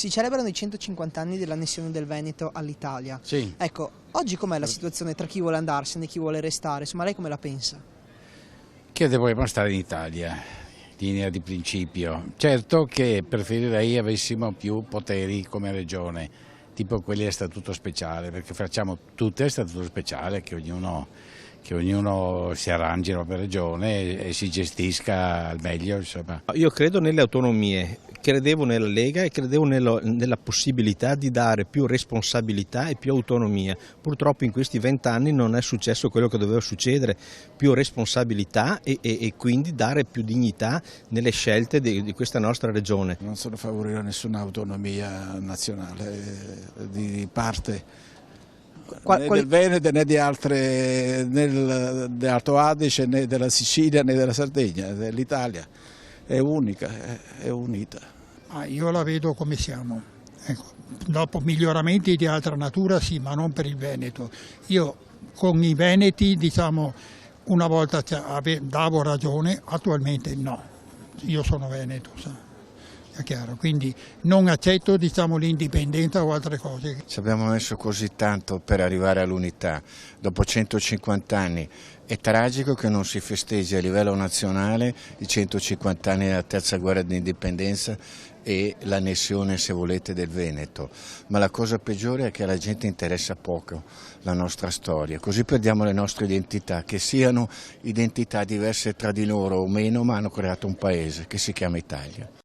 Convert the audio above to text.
Si celebrano i 150 anni dell'annessione del Veneto all'Italia. Sì. Ecco, oggi com'è la situazione tra chi vuole andarsene e chi vuole restare? Insomma, lei come la pensa? Che dovremmo stare in Italia, linea di principio. Certo che preferirei avessimo più poteri come regione, tipo quelli a statuto speciale, perché facciamo tutte a statuto speciale, che ognuno si arrangi per regione e si gestisca al meglio, insomma. Io credo nelle autonomie, credevo nella Lega e credevo nella possibilità di dare più responsabilità e più autonomia. Purtroppo in questi 20 anni non è successo quello che doveva succedere, più responsabilità e quindi dare più dignità nelle scelte di questa nostra regione. Non sono favorevole a nessuna autonomia nazionale di parte. Né del Veneto né di altre, né dell'Alto Adige né della Sicilia né della Sardegna. L'Italia è unica, è unita. Io la vedo come siamo. Ecco, dopo miglioramenti di altra natura sì, ma non per il Veneto. Io con i veneti, diciamo, una volta davo ragione, attualmente no. Io sono veneto, sa. È chiaro, quindi non accetto, diciamo, l'indipendenza o altre cose. Ci abbiamo messo così tanto per arrivare all'unità, dopo 150 anni. È tragico che non si festeggi a livello nazionale i 150 anni della terza guerra d'indipendenza e l'annessione, se volete, del Veneto. Ma la cosa peggiore è che alla gente interessa poco la nostra storia, così perdiamo le nostre identità, che siano identità diverse tra di loro o meno, ma hanno creato un paese che si chiama Italia.